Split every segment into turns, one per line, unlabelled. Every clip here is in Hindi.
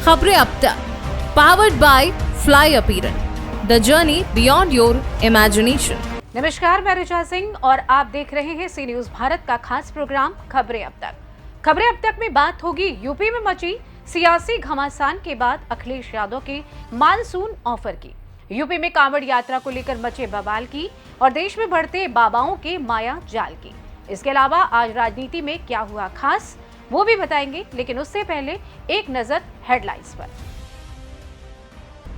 खबरें अब तक, powered by fly apparent, the journey beyond your imagination.
नमस्कार, मैं ऋचा सिंह और आप देख रहे हैं सी न्यूज भारत का खास प्रोग्राम खबरें अब तक। खबरें अब तक में बात होगी यूपी में मची सियासी घमासान के बाद अखिलेश यादव के मानसून ऑफर की, यूपी में कांवड़ यात्रा को लेकर मचे बवाल की और देश में बढ़ते बाबाओं के माया जाल की। इसके अलावा आज राजनीति में क्या हुआ खास वो भी बताएंगे, लेकिन उससे पहले एक नजर हेडलाइंस पर।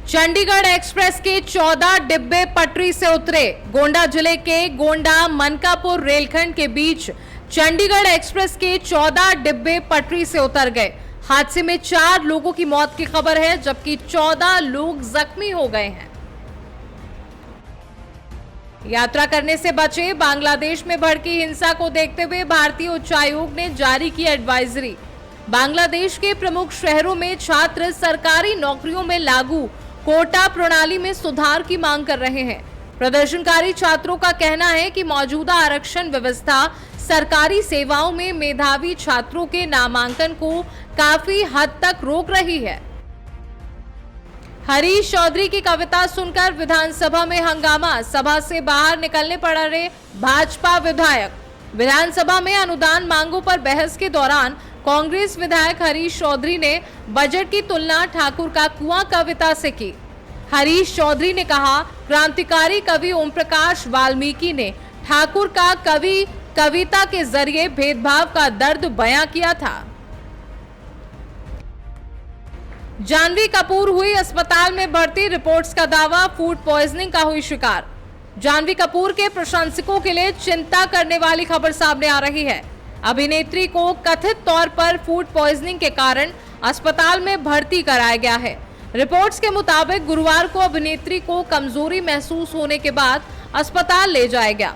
चंडीगढ़ एक्सप्रेस के 14 डिब्बे पटरी से उतरे। गोंडा जिले के गोंडा मनकापुर रेलखंड के बीच चंडीगढ़ एक्सप्रेस के 14 डिब्बे पटरी से उतर गए। हादसे में 4 लोगों की मौत की खबर है, जबकि 14 लोग जख्मी हो गए हैं। यात्रा करने से बचे। बांग्लादेश में भड़की हिंसा को देखते हुए भारतीय उच्चायोग ने जारी की एडवाइजरी। बांग्लादेश के प्रमुख शहरों में छात्र सरकारी नौकरियों में लागू कोटा प्रणाली में सुधार की मांग कर रहे हैं। प्रदर्शनकारी छात्रों का कहना है कि मौजूदा आरक्षण व्यवस्था सरकारी सेवाओं में मेधावी छात्रों के नामांकन को काफी हद तक रोक रही है। हरीश चौधरी की कविता सुनकर विधानसभा में हंगामा, सभा से बाहर निकलने पड़ रहे भाजपा विधायक। विधानसभा में अनुदान मांगों पर बहस के दौरान कांग्रेस विधायक हरीश चौधरी ने बजट की तुलना ठाकुर का कुआं कविता से की। हरीश चौधरी ने कहा, क्रांतिकारी कवि ओम प्रकाश वाल्मीकि ने ठाकुर का कविता के जरिए भेदभाव का दर्द बयां किया था। जानवी कपूर हुई अस्पताल में भर्ती, रिपोर्ट्स का दावा, फूड पॉइजनिंग का हुई शिकार। जानवी कपूर के प्रशंसकों के लिए चिंता करने वाली खबर सामने आ रही है। अभिनेत्री को कथित तौर पर फूड पॉइजनिंग के कारण अस्पताल में भर्ती कराया गया है। रिपोर्ट्स के मुताबिक गुरुवार को अभिनेत्री को कमजोरी महसूस होने के बाद अस्पताल ले जाया गया।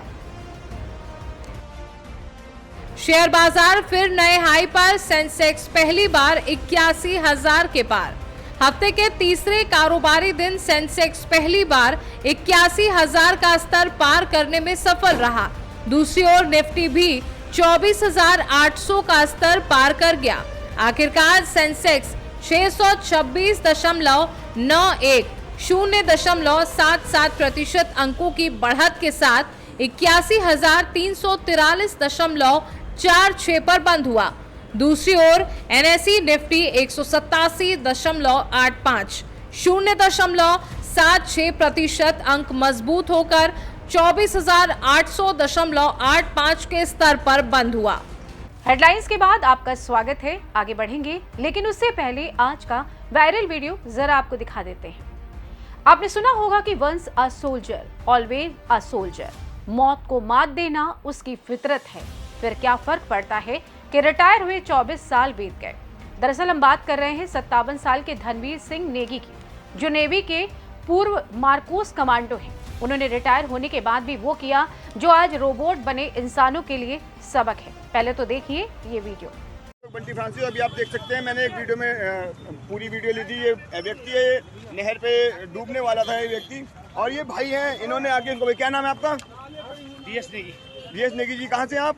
शेयर बाजार फिर नए हाई पर, सेंसेक्स पहली बार 81,000 के पार। हफ्ते के तीसरे कारोबारी दिन सेंसेक्स पहली बार 81,000 का स्तर पार करने में सफल रहा। दूसरी ओर निफ्टी भी 24,800 का स्तर पार कर गया। आखिरकार सेंसेक्स 626.91 0.77% अंकों की बढ़त के साथ 81,343.46 पर बंद हुआ। दूसरी ओर एनएसई निफ्टी 187.85 0.76% अंक मजबूत होकर 24,800.85 के स्तर पर बंद हुआ।
हेडलाइंस के बाद आपका स्वागत है, आगे बढ़ेंगे, लेकिन उससे पहले आज का वायरल वीडियो जरा आपको दिखा देते हैं। आपने सुना होगा कि once a soldier always a soldier, मौत को मात देना उसकी फितरत है। फिर क्या फर्क पड़ता है कि रिटायर हुए 24 साल बीत गए। दरअसल हम बात कर रहे हैं 57 साल के धनवीर सिंह नेगी की, जो नेवी के पूर्व मार्कोस कमांडो हैं। उन्होंने रिटायर होने के बाद भी वो किया जो आज रोबोट बने इंसानों के लिए सबक है। पहले तो देखिए ये वीडियो।
बंटी फ्रांसिस, अभी आप देख सकते हैं, मैंने एक वीडियो में पूरी वीडियो ली थी। ये व्यक्ति है, नहर पे डूबने वाला था ये व्यक्ति, और ये भाई हैं, इन्होंने आगे इनको, क्या नाम है आपका?
बीएस नेगी।
बीएस नेगी जी, कहाँ से आप?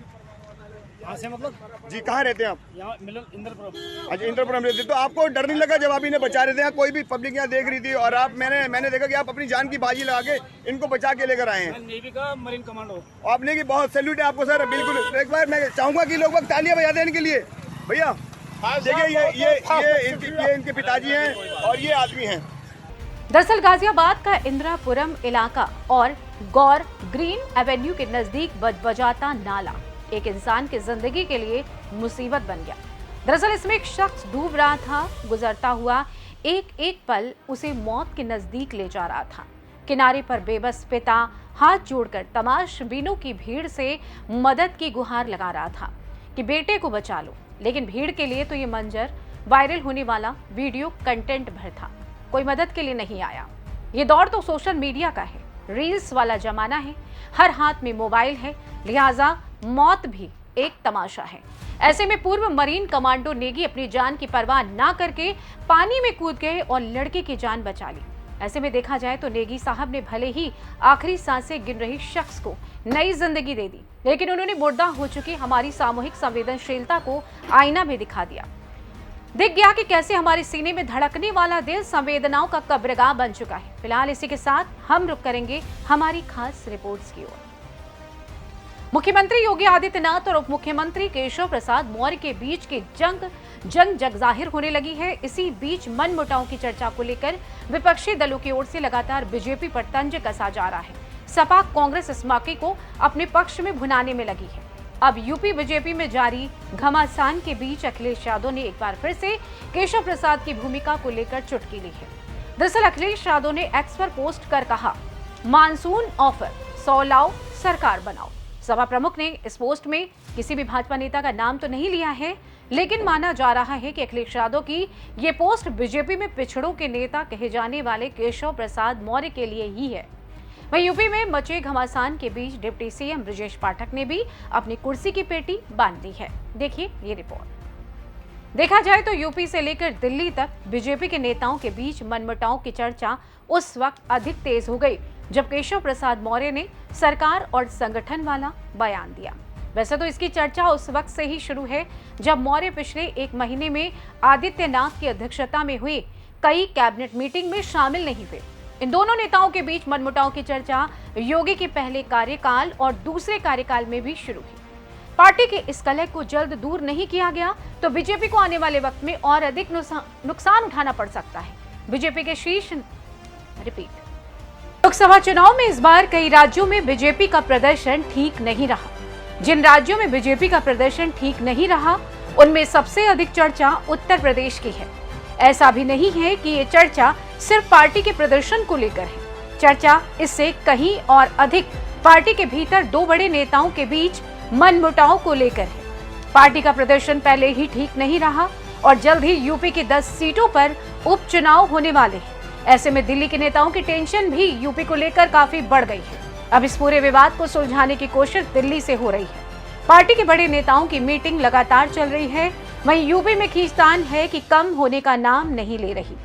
कहाँ से मतलब
जी, कहाँ रहते हैं आप?
यहाँ इंद्रपुरम।
अच्छा, इंद्रपुरम रहते। तो आपको डर नहीं लगा जब आप इन्हें बचा रहे थे? कोई भी पब्लिक यहाँ देख रही थी और आप मैंने देखा कि आप अपनी जान की बाजी लगा के इनको बचा के लेकर आए हैं।
नेवी का मरीन कमांडो।
आपने की बहुत सैल्यूट है आपको सर, बिल्कुल। एक बार मैं चाहूंगा कि लोग तालियां बजा दें इनके लिए। भैया देखिए, ये इनके पिताजी हैं और ये आदमी हैं।
दरअसल गाजियाबाद का इंद्रापुरम इलाका और गौर ग्रीन एवेन्यू के नजदीक बजबजाता नाला एक इंसान की जिंदगी के लिए मुसीबत बन गया। दरअसल इसमें एक शख्स डूब रहा था। गुजरता हुआ एक एक पल उसे मौत के नजदीक ले जा रहा था। किनारे पर बेबस पिता हाथ जोड़कर तमाशबीनों की भीड़ से मदद की गुहार लगा रहा था कि बेटे को बचा लो, लेकिन भीड़ के लिए तो ये मंजर वायरल होने वाला वीडियो कंटेंट भर था। कोई मदद के लिए नहीं आया। ये दौर तो सोशल मीडिया का है, रील्स वाला जमाना है, हर हाथ में मोबाइल है, लिहाजा मौत भी एक तमाशा है। ऐसे में पूर्व मरीन कमांडो नेगी अपनी जान की परवाह ना करके पानी में कूद गए और लड़के की जान बचा ली। ऐसे में देखा जाए तो नेगी साहब ने भले ही आखिरी सांसें गिन रही शख्स को नई जिंदगी दे दी, लेकिन उन्होंने मुर्दा हो चुकी हमारी सामूहिक संवेदनशीलता को आईना में दिखा दिया। दिख गया कि कैसे हमारे सीने में धड़कने वाला दिल संवेदनाओं का कब्रगाह बन चुका है। फिलहाल इसी के साथ हम रुक करेंगे हमारी खास रिपोर्ट्स की ओर। मुख्यमंत्री योगी आदित्यनाथ और उप मुख्यमंत्री केशव प्रसाद मौर्य के बीच की जंग जाहिर होने लगी है। इसी बीच मनमुटाव की चर्चा को लेकर विपक्षी दलों की ओर से लगातार बीजेपी पर तंज कसा जा रहा है। सपा कांग्रेस इस मौके को अपने पक्ष में भुनाने में लगी है। अब यूपी बीजेपी में जारी घमासान के बीच अखिलेश यादव ने एक बार फिर से केशव प्रसाद की भूमिका को लेकर चुटकी ली है। दरअसल अखिलेश यादव ने एक्स पर पोस्ट कर कहा, मानसून ऑफर 100 लाओ सरकार बनाओ। सपा प्रमुख ने इस पोस्ट में किसी भी भाजपा नेता का नाम तो नहीं लिया है, लेकिन माना जा रहा है कि अखिलेश यादव की ये पोस्ट बीजेपी में पिछड़ों के नेता कहे जाने वाले केशव प्रसाद मौर्य के लिए ही है। वहीं यूपी में मचे घमासान के बीच डिप्टी सीएम ब्रजेश पाठक ने भी अपनी कुर्सी की पेटी बांध दी है। देखिए ये रिपोर्ट। देखा जाए तो यूपी से लेकर दिल्ली तक बीजेपी के नेताओं के बीच मनमुटाव की चर्चा उस वक्त अधिक तेज हो गई जब केशव प्रसाद मौर्य ने सरकार और संगठन वाला बयान दिया। वैसे तो इसकी चर्चा उस वक्त से ही शुरू है जब मौर्य पिछले एक महीने में आदित्यनाथ की अध्यक्षता में हुई कई कैबिनेट मीटिंग में शामिल नहीं हुए। इन दोनों नेताओं के बीच मनमुटाव की चर्चा योगी के पहले कार्यकाल और दूसरे कार्यकाल में भी शुरू हुई। पार्टी के इस कलह को जल्द दूर नहीं किया गया तो बीजेपी को आने वाले वक्त में और अधिक नुकसान उठाना पड़ सकता है। बीजेपी के शीर्ष रिपीट लोकसभा चुनाव में इस बार कई राज्यों में बीजेपी का प्रदर्शन ठीक नहीं रहा। जिन राज्यों में बीजेपी का प्रदर्शन ठीक नहीं रहा उनमें सबसे अधिक चर्चा उत्तर प्रदेश की है। ऐसा भी नहीं है कि ये चर्चा सिर्फ पार्टी के प्रदर्शन को लेकर है। चर्चा इससे कहीं और अधिक पार्टी के भीतर दो बड़े नेताओं के बीच मनमुटाव को लेकर है। पार्टी का प्रदर्शन पहले ही ठीक नहीं रहा और जल्द ही यूपी की 10 सीटों पर उपचुनाव होने वाले हैं। ऐसे में दिल्ली के नेताओं की टेंशन भी यूपी को लेकर काफी बढ़ गई है। अब इस पूरे विवाद को सुलझाने की कोशिश दिल्ली से हो रही है। पार्टी के बड़े नेताओं की मीटिंग लगातार चल रही है। वहीं यूपी में खींचतान है कि कम होने का नाम नहीं ले रही।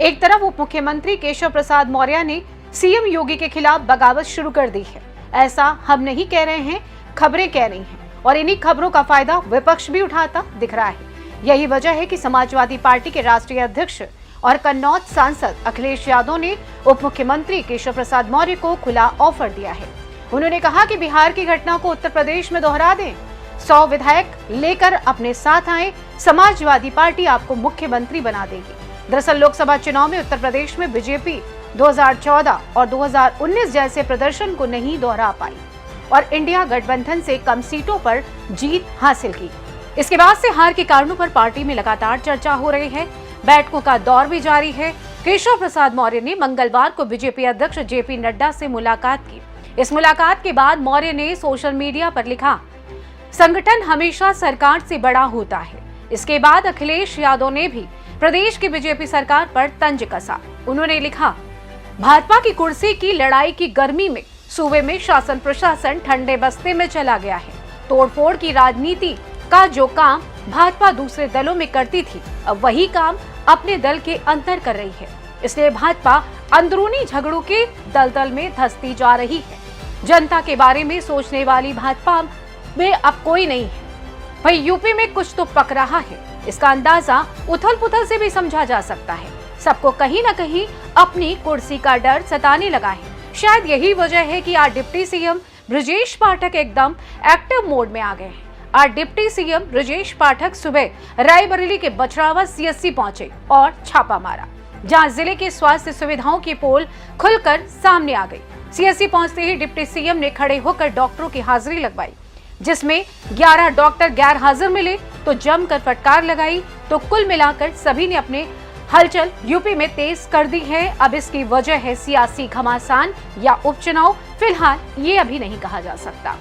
एक तरफ उप मुख्यमंत्री केशव प्रसाद मौर्य ने सीएम योगी के खिलाफ बगावत शुरू कर दी है। ऐसा हम नहीं कह रहे हैं, खबरें कह रही हैं और इन्हीं खबरों का फायदा विपक्ष भी उठाता दिख रहा है। यही वजह है कि समाजवादी पार्टी के राष्ट्रीय अध्यक्ष और कन्नौज सांसद अखिलेश यादव ने उप मुख्यमंत्री केशव प्रसाद मौर्य को खुला ऑफर दिया है। उन्होंने कहा कि बिहार की घटना को उत्तर प्रदेश में दोहरा दें, 100 विधायक लेकर अपने साथ आए, समाजवादी पार्टी आपको मुख्यमंत्री बना देगी। दरअसल लोकसभा चुनाव में उत्तर प्रदेश में बीजेपी 2014 और 2019 जैसे प्रदर्शन को नहीं दोहरा पाई और इंडिया गठबंधन से कम सीटों पर जीत हासिल की। इसके बाद से हार के कारणों पर पार्टी में लगातार चर्चा हो रही है। बैठकों का दौर भी जारी है। केशव प्रसाद मौर्य ने मंगलवार को बीजेपी अध्यक्ष जेपी नड्डा से मुलाकात की। इस मुलाकात के बाद मौर्य ने सोशल मीडिया पर लिखा, संगठन हमेशा सरकार से बड़ा होता है। इसके बाद अखिलेश यादव ने भी प्रदेश की बीजेपी सरकार पर तंज कसा। उन्होंने लिखा, भाजपा की कुर्सी की लड़ाई की गर्मी में सूबे में शासन प्रशासन ठंडे बस्ते में चला गया है। तोड़फोड़ की राजनीति का जो काम भाजपा दूसरे दलों में करती थी, अब वही काम अपने दल के अंदर कर रही है। इसलिए भाजपा अंदरूनी झगड़ों के दलदल में धंसती जा रही है। जनता के बारे में सोचने वाली भाजपा में अब कोई नहीं है। भाई यूपी में कुछ तो पक रहा है। इसका अंदाजा उथल पुथल से भी समझा जा सकता है। सबको कहीं न कहीं अपनी कुर्सी का डर सताने लगा है। शायद यही वजह है कि आज डिप्टी सीएम ब्रजेश पाठक एकदम एक्टिव मोड में आ गए हैं। आज डिप्टी सीएम ब्रजेश पाठक सुबह रायबरेली के बछरावा सीएससी पहुंचे और छापा मारा, जहां जिले के स्वास्थ्य सुविधाओं की पोल खुलकर सामने आ गई। सीएससी पहुंचते ही डिप्टी सीएम ने खड़े होकर डॉक्टरों की हाजिरी लगवाई, जिसमें 11 डॉक्टर गैर हाजिर मिले तो जमकर फटकार लगाई। तो कुल मिलाकर सभी ने अपने हलचल यूपी में तेज कर दी है। अब इसकी वजह है सियासी घमासान या उपचुनाव, फिलहाल ये अभी नहीं कहा जा सकता।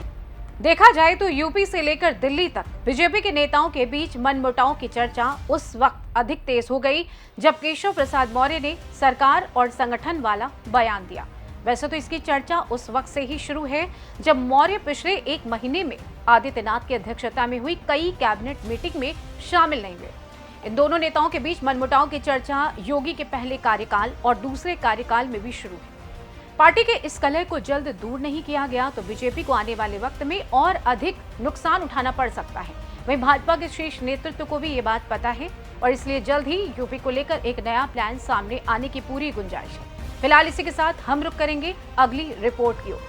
देखा जाए तो यूपी से लेकर दिल्ली तक बीजेपी के नेताओं के बीच मनमुटाव की चर्चा उस वक्त अधिक तेज हो गई जब केशव प्रसाद मौर्य ने सरकार और संगठन वाला बयान दिया। वैसे तो इसकी चर्चा उस वक्त से ही शुरू है जब मौर्य पिछले एक महीने में आदित्यनाथ की अध्यक्षता में हुई कई कैबिनेट मीटिंग में शामिल नहीं हुए। इन दोनों नेताओं के बीच मनमुटाव की चर्चा योगी के पहले कार्यकाल और दूसरे कार्यकाल में भी शुरू है। पार्टी के इस कलह को जल्द दूर नहीं किया गया तो बीजेपी को आने वाले वक्त में और अधिक नुकसान उठाना पड़ सकता है। वहीं भाजपा के शीर्ष नेतृत्व को भी ये बात पता है और इसलिए जल्द ही यूपी को लेकर एक नया प्लान सामने आने की पूरी गुंजाइश है। फिलहाल इसी के साथ हम रुक करेंगे अगली रिपोर्ट की ओर।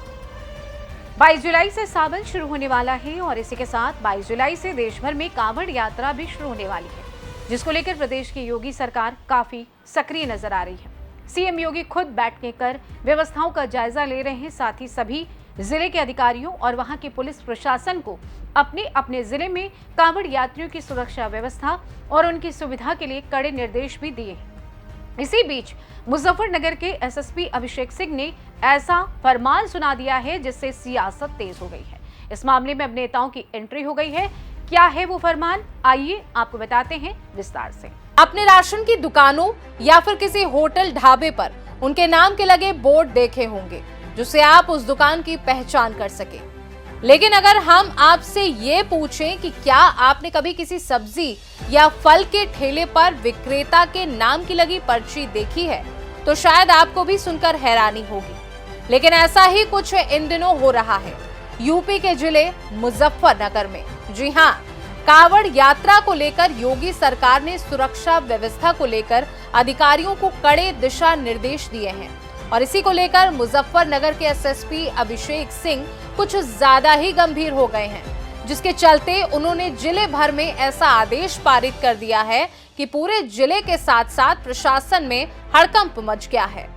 22 जुलाई से सावन शुरू होने वाला है और इसी के साथ 22 जुलाई से देश भर में कांवड़ यात्रा भी शुरू होने वाली है, जिसको लेकर प्रदेश की योगी सरकार काफी सक्रिय नजर आ रही है। सीएम योगी खुद बैठकें कर व्यवस्थाओं का जायजा ले रहे हैं। साथ ही सभी जिले के अधिकारियों और वहां के पुलिस प्रशासन को अपने अपने जिले में कांवड़ यात्रियों की सुरक्षा व्यवस्था और उनकी सुविधा के लिए कड़े निर्देश भी दिए हैं। इसी बीच मुजफ्फरनगर के एसएसपी अभिषेक सिंह ने ऐसा फरमान सुना दिया है जिससे सियासत तेज हो गई है। इस मामले में अब नेताओं की एंट्री हो गई है। क्या है वो फरमान, आइए आपको बताते हैं विस्तार से।
अपने राशन की दुकानों या फिर किसी होटल ढाबे पर उनके नाम के लगे बोर्ड देखे होंगे जिससे आप उस दुकान की पहचान कर सके। लेकिन अगर हम आपसे ये पूछें कि क्या आपने कभी किसी सब्जी या फल के ठेले पर विक्रेता के नाम की लगी पर्ची देखी है तो शायद आपको भी सुनकर हैरानी होगी। लेकिन ऐसा ही कुछ इन दिनों हो रहा है यूपी के जिले मुजफ्फरनगर में। जी हाँ, कांवड़ यात्रा को लेकर योगी सरकार ने सुरक्षा व्यवस्था को लेकर अधिकारियों को कड़े दिशा निर्देश दिए हैं और इसी को लेकर मुजफ्फरनगर के एसएसपी अभिषेक सिंह कुछ ज्यादा ही गंभीर हो गए हैं, जिसके चलते उन्होंने जिले भर में ऐसा आदेश पारित कर दिया है कि पूरे जिले के साथ साथ प्रशासन में हड़कंप मच गया है।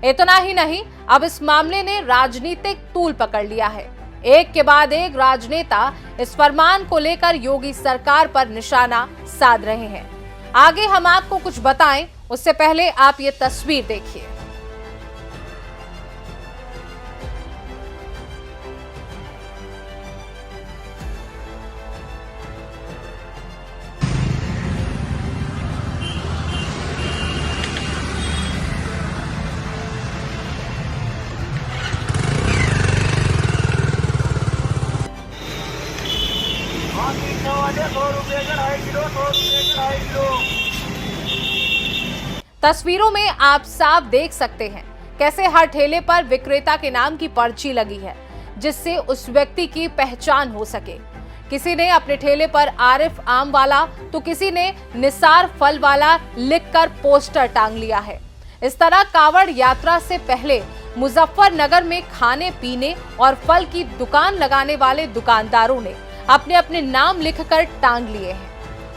इतना ही नहीं, अब इस मामले ने राजनीतिक तूल पकड़ लिया है। एक के बाद एक राजनेता इस फरमान को लेकर योगी सरकार पर निशाना साध रहे हैं। आगे हम आपको कुछ बताएं, उससे पहले आप ये तस्वीर देखिए। तस्वीरों में आप साफ देख सकते हैं कैसे हर ठेले पर विक्रेता के नाम की पर्ची लगी है जिससे उस व्यक्ति की पहचान हो सके। किसी ने अपने ठेले पर आरिफ आम वाला तो किसी ने निसार फल वाला लिखकर पोस्टर टांग लिया है। इस तरह कांवड़ यात्रा से पहले मुजफ्फरनगर में खाने पीने और फल की दुकान लगाने वाले दुकानदारों ने अपने अपने नाम लिखकर टांग लिए हैं।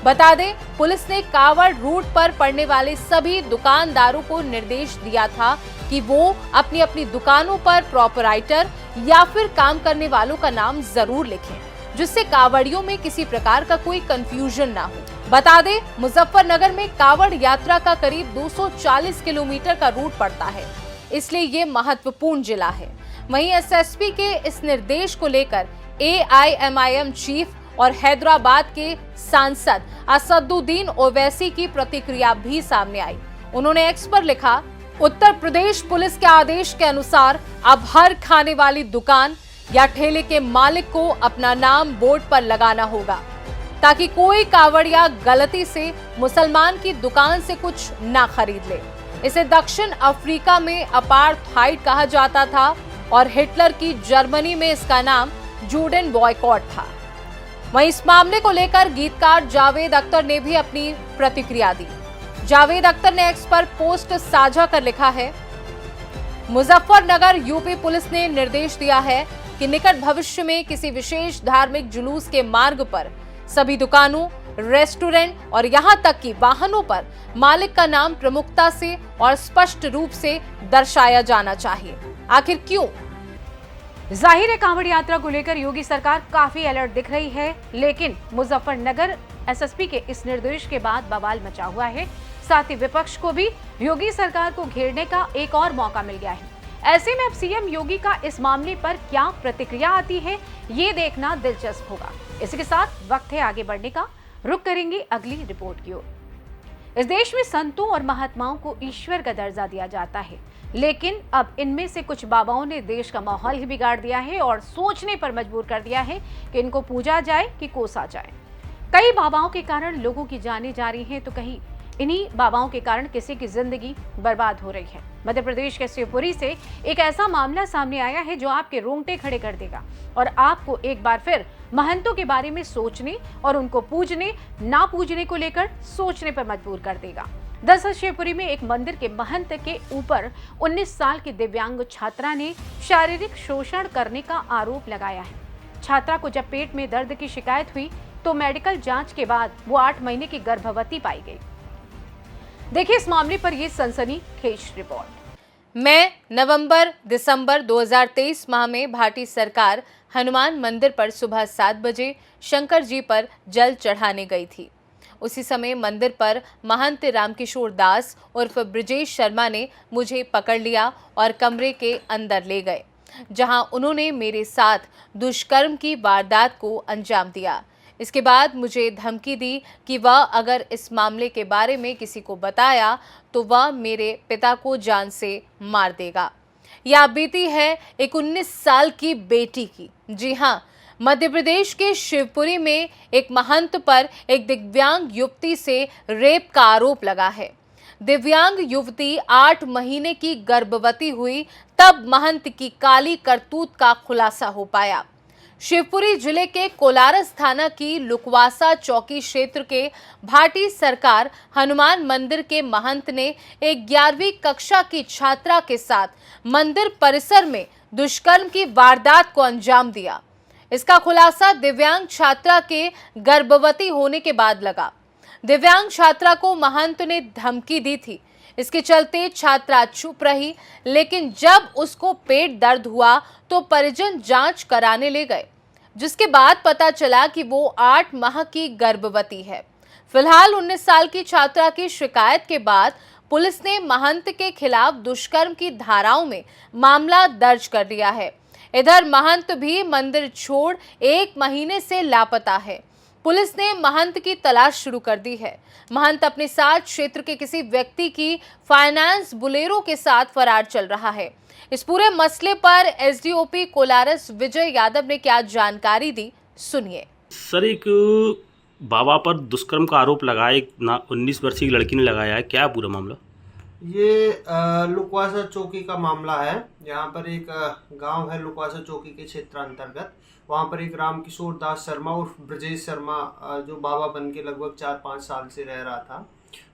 बता दें, पुलिस ने कांवड़ रूट पर पड़ने वाले सभी दुकानदारों को निर्देश दिया था कि वो अपनी अपनी दुकानों पर प्रोपराइटर या फिर काम करने वालों का नाम जरूर लिखें, जिससे कांवड़ियों में किसी प्रकार का कोई कंफ्यूजन ना हो। बता दें, मुजफ्फरनगर में कांवड़ यात्रा का करीब 240 किलोमीटर का रूट पड़ता है, इसलिए ये महत्वपूर्ण जिला है। वहीं एसएसपी के इस निर्देश को लेकर एआईएमआईएम चीफ और हैदराबाद के सांसद असदुद्दीन ओवैसी की प्रतिक्रिया भी सामने आई। उन्होंने एक्स पर लिखा, उत्तर प्रदेश पुलिस के आदेश के अनुसार अब हर खाने वाली दुकान या ठेले के मालिक को अपना नाम बोर्ड पर लगाना होगा ताकि कोई कांवड़िया गलती से मुसलमान की दुकान से कुछ ना खरीद ले। इसे दक्षिण अफ्रीका में अपार्थाइड कहा जाता था और हिटलर की जर्मनी में इसका नाम जूडन बॉयकॉट था। वहीं इस मामले को लेकर गीतकार जावेद अख्तर ने भी अपनी प्रतिक्रिया दी। जावेद अख्तर ने एक्स पर पोस्ट साझा कर लिखा है, मुजफ्फरनगर यूपी पुलिस ने निर्देश दिया है कि निकट भविष्य में किसी विशेष धार्मिक जुलूस के मार्ग पर सभी दुकानों, रेस्टोरेंट और यहां तक कि वाहनों पर मालिक का नाम प्रमुखता से और स्पष्ट रूप से दर्शाया जाना चाहिए। आखिर क्यों?
जाहिर है कांवड़ यात्रा को लेकर योगी सरकार काफी अलर्ट दिख रही है, लेकिन मुजफ्फरनगर एसएसपी के इस निर्देश के बाद बवाल मचा हुआ है। साथ ही विपक्ष को भी योगी सरकार को घेरने का एक और मौका मिल गया है। ऐसे में अब सीएम योगी का इस मामले पर क्या प्रतिक्रिया आती है, ये देखना दिलचस्प होगा। इसी के साथ वक्त है आगे बढ़ने का। रुक करेंगे अगली रिपोर्ट की ओर। इस देश में संतों और महात्माओं को ईश्वर का दर्जा दिया जाता है, लेकिन अब इनमें से कुछ बाबाओं ने देश का माहौल ही बिगाड़ दिया है और सोचने पर मजबूर कर दिया है कि इनको पूजा जाए कि कोसा जाए। कई बाबाओं के कारण लोगों की जानें जा रही हैं, तो कहीं इन्हीं बाबाओं के कारण किसी की जिंदगी बर्बाद हो रही है। मध्य प्रदेश के शिवपुरी से एक ऐसा मामला सामने आया है जो आपके रोंगटे खड़े कर देगा और आपको एक बार फिर महंतों के बारे में सोचने और उनको पूजने ना पूजने को लेकर सोचने पर मजबूर कर देगा। दरअसल शिवपुरी में एक मंदिर के महंत के ऊपर 19 साल की दिव्यांग छात्रा ने शारीरिक शोषण करने का आरोप लगाया है। छात्रा को जब पेट में दर्द की शिकायत हुई तो मेडिकल जांच के बाद वो 8 महीने की गर्भवती पाई गई। देखिए इस मामले पर ये सनसनीखेज रिपोर्ट।
मैं नवंबर-दिसंबर 2023 माह में भाटी सरकार हनुमान मंदिर पर सुबह 7 बजे शंकर जी पर जल चढ़ाने गई थी। उसी समय मंदिर पर महंत रामकिशोर दास उर्फ ब्रजेश शर्मा ने मुझे पकड़ लिया और कमरे के अंदर ले गए, जहां उन्होंने मेरे साथ दुष्कर्म की वारदात को अंजाम दिया। इसके बाद मुझे धमकी दी कि वह अगर इस मामले के बारे में किसी को बताया तो वह मेरे पिता को जान से मार देगा। यह बीती है एक 19 साल की बेटी की। जी हाँ, मध्य प्रदेश के शिवपुरी में एक महंत पर एक दिव्यांग युवती से रेप का आरोप लगा है। दिव्यांग युवती 8 महीने की गर्भवती हुई तब महंत की काली करतूत का खुलासा हो पाया। शिवपुरी जिले के कोलारस थाना की लुकवासा चौकी क्षेत्र के भाटी सरकार हनुमान मंदिर के महंत ने एक 11वीं कक्षा की छात्रा के साथ मंदिर परिसर में दुष्कर्म की वारदात को अंजाम दिया। इसका खुलासा दिव्यांग छात्रा के गर्भवती होने के बाद लगा। दिव्यांग छात्रा को महंत ने धमकी दी थी। इसके चलते छात्रा चुप रही, लेकिन जब उसको पेट दर्द हुआ तो परिजन जांच कराने ले गए, जिसके बाद पता चला कि वो 8 माह की गर्भवती है। फिलहाल 19 साल की छात्रा की शिकायत के बाद पुलिस ने महंत के खिलाफ दुष्कर्म की धाराओं में मामला दर्ज कर लिया है। इधर महंत भी मंदिर छोड़ 1 महीने से लापता है। पुलिस ने महंत की तलाश शुरू कर दी है। महंत अपने साथ क्षेत्र के किसी व्यक्ति की फाइनेंस बुलेरो के साथ फरार चल रहा है। इस पूरे मसले पर एसडीओपी कोलारस विजय यादव ने क्या जानकारी दी, सुनिए।
सर, एक बाबा पर दुष्कर्म का आरोप लगाया, एक 19 वर्षीय की लड़की ने लगाया है, क्या पूरा मामला?
ये लुकवासा चौकी का मामला है। यहाँ पर एक गांव है लुकवासा चौकी के क्षेत्र अंतर्गत। वहाँ पर एक रामकिशोर दास शर्मा और ब्रजेश शर्मा जो बाबा बन के लगभग 4-5 साल से रह रहा था,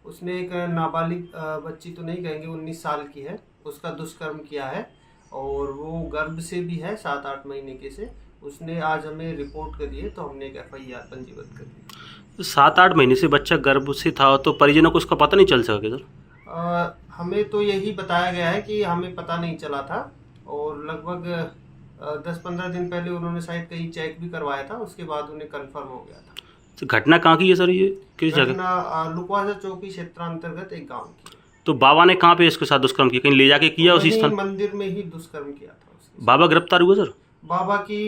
उसने एक नाबालिग बच्ची तो नहीं कहेंगे, 19 साल की है, उसका दुष्कर्म किया है और वो गर्भ से भी है 7-8 महीने के से। उसने आज हमें रिपोर्ट करी है तो हमने एक FIR पंजीबद्ध कर दी।
7-8 महीने से बच्चा गर्भ से था तो परिजनों को उसका पता नहीं चल सका क्या सर?
हमें तो यही बताया गया है कि हमें पता नहीं चला था और लगभग 10-15 दिन पहले उन्होंने शायद कहीं चेक भी करवाया था, उसके बाद उन्हें कंफर्म हो गया था।
तो घटना कहाँ की है सर? ये किस जगह?
घटना लुकवासा चौकी क्षेत्र अंतर्गत एक गांव की।
तो बाबा ने कहाँ पे इसके साथ दुष्कर्म किया? कहीं ले जाके किया उसी स्थान?
मंदिर में ही दुष्कर्म किया था उसके।
बाबा गिरफ्तार हुआ सर?
बाबा की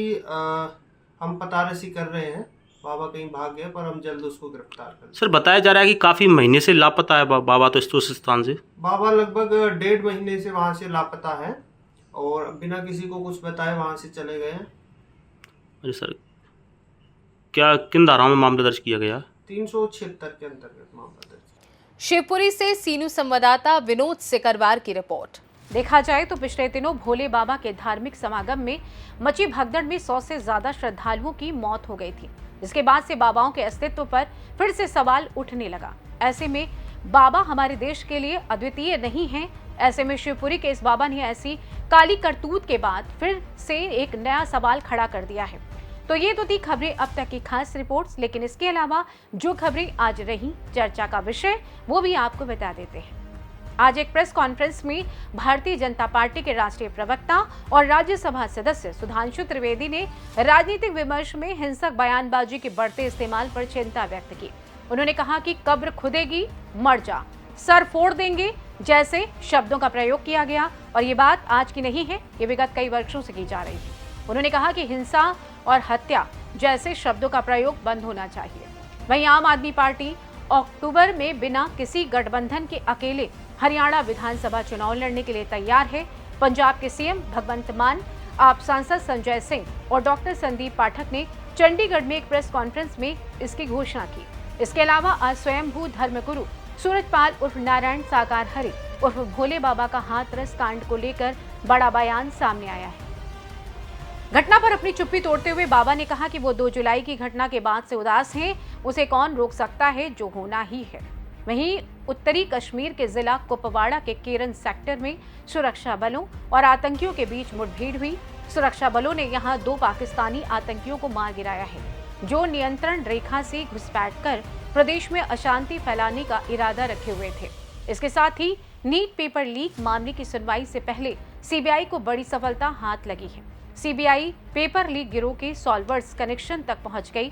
हम पतारसी कर रहे हैं। बाबा कहीं भाग गया पर हम जल्द उसको गिरफ्तार करेंगे।
सर, बताया जा रहा है कि काफी महीने से लापता है बाबा तो इस स्थान से।
बाबा लगभग 1.5 महीने से वहाँ से लापता है और बिना किसी को कुछ बताए वहाँ से चले गए हैं।
अरे सर, क्या किन धाराओं में मामला दर्ज किया गया?
376 के अंतर्गत मामला दर्ज।
शिवपुरी से सीनू संवाददाता विनोद सिकरवार की रिपोर्ट।
देखा जाए तो पिछले दिनों भोले बाबा के धार्मिक समागम में मची भगदड़ में 100 से ज्यादा श्रद्धालुओं की मौत हो गई थी। इसके बाद से बाबाओं के अस्तित्व पर फिर से सवाल उठने लगा। ऐसे में बाबा हमारे देश के लिए अद्वितीय नहीं हैं। ऐसे में शिवपुरी के इस बाबा ने ऐसी काली करतूत के बाद फिर से एक नया सवाल खड़ा कर दिया है। तो ये तो थी खबरें अब तक की खास रिपोर्ट्स, लेकिन इसके अलावा जो खबरें आज रही चर्चा का विषय वो भी आपको बता देते हैं। आज एक प्रेस कॉन्फ्रेंस में भारतीय जनता पार्टी के राष्ट्रीय प्रवक्ता और राज्यसभा सदस्य सुधांशु त्रिवेदी ने राजनीतिक विमर्श में हिंसक बयानबाजी के बढ़ते इस्तेमाल पर चिंता व्यक्त की। उन्होंने कहा कि कब्र खुदेगी, मर जा, सर फोड़ देंगे जैसे शब्दों का प्रयोग किया गया और ये बात आज की नहीं है, ये विगत कई वर्षों से की जा रही है। उन्होंने कहा कि हिंसा और हत्या जैसे शब्दों का प्रयोग बंद होना चाहिए। वहीं आम आदमी पार्टी अक्टूबर में बिना किसी गठबंधन के अकेले हरियाणा विधानसभा चुनाव लड़ने के लिए तैयार है। पंजाब के सीएम भगवंत मान, आप सांसद संजय सिंह और डॉक्टर संदीप पाठक ने चंडीगढ़ में एक प्रेस कॉन्फ्रेंस में इसकी घोषणा की। इसके अलावा आज स्वयंभू धर्मगुरु सूरजपाल उर्फ नारायण साकार हरि उर्फ भोले बाबा का हाथरस कांड को लेकर बड़ा बयान सामने आया है। घटना पर अपनी चुप्पी तोड़ते हुए बाबा ने कहा कि वो 2 जुलाई की घटना के बाद से उदास हैं, उसे कौन रोक सकता है, जो होना ही है। वहीं उत्तरी कश्मीर के जिला कुपवाड़ा के केरन सेक्टर में सुरक्षा बलों और आतंकियों के बीच मुठभेड़ हुई। सुरक्षा बलों ने यहां 2 पाकिस्तानी आतंकियों को मार गिराया है, जो नियंत्रण रेखा से घुसपैठ कर प्रदेश में अशांति फैलाने का इरादा रखे हुए थे। इसके साथ ही नीट पेपर लीक मामले की सुनवाई से पहले सीबीआई को बड़ी सफलता हाथ लगी है। सीबीआई पेपर लीक गिरोह के सॉल्वर्स कनेक्शन तक पहुंच गई।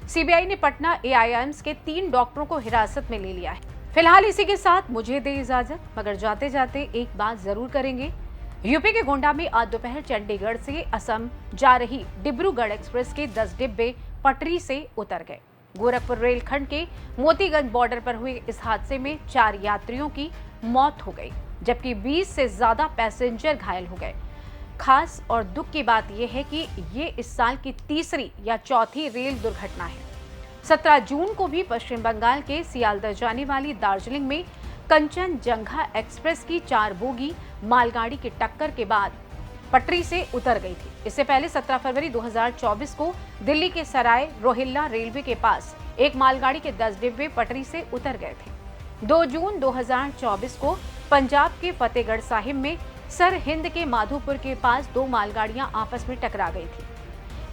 सीबीआई ने पटना एआईएम्स के 3 डॉक्टरों को हिरासत में ले लिया है। फिलहाल इसी के साथ मुझे दे इजाजत, मगर जाते जाते एक बात जरूर करेंगे। यूपी के गोंडा में आज दोपहर चंडीगढ़ से असम जा रही डिब्रूगढ़ एक्सप्रेस के 10 डिब्बे पटरी से उतर गए। गोरखपुर रेलखंड के मोतीगंज बॉर्डर पर हुए इस हादसे में 4 यात्रियों की मौत हो गई, जबकि 20 से ज्यादा पैसेंजर घायल हो गए। खास और दुख की बात यह है कि ये इस साल की तीसरी या चौथी रेल दुर्घटना है। 17 जून को भी पश्चिम बंगाल के सियालदह जाने वाली दार्जिलिंग में कंचनजंगा एक्सप्रेस की 4 बोगी मालगाड़ी की टक्कर के बाद पटरी से उतर गई थी। इससे पहले 17 फरवरी 2024 को दिल्ली के सराय रोहिल्ला रेलवे के पास एक मालगाड़ी के 10 डिब्बे पटरी से उतर गए थे। 2 जून 2024 को पंजाब के फतेहगढ़ साहिब में सर हिंद के माधोपुर के पास 2 मालगाड़ियां आपस में टकरा गई थी।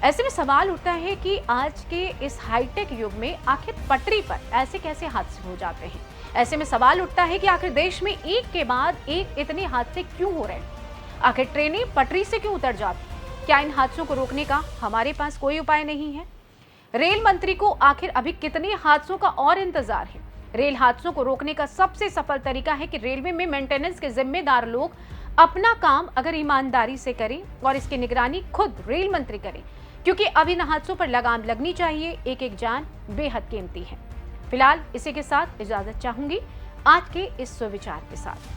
ऐसे में सवाल उठता है कि आज के इस हाईटेक युग में आखिर पटरी पर ऐसे कैसे हादसे हो जाते हैं। ऐसे में सवाल उठता है कि आखिर देश में एक के बाद एक इतने हादसे क्यों हो रहे हैं। आखिर ट्रेनें पटरी से क्यों उतर जाती हैं? क्या इन हादसों को रोकने का हमारे पास कोई उपाय नहीं है? रेल मंत्री को आखिर अभी कितने हादसों का और इंतजार है? रेल हादसों को रोकने का सबसे सफल तरीका है कि रेलवे में मेंटेनेंस के जिम्मेदार लोग अपना काम अगर ईमानदारी से करें और इसकी निगरानी खुद रेल मंत्री करें, क्योंकि अब इन हादसों पर लगाम लगनी चाहिए। एक एक जान बेहद कीमती है। फिलहाल इसी के साथ इजाजत चाहूंगी आज के इस सुविचार के साथ।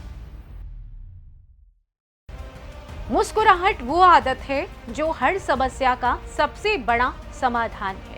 मुस्कुराहट वो आदत है जो हर समस्या का सबसे बड़ा समाधान है।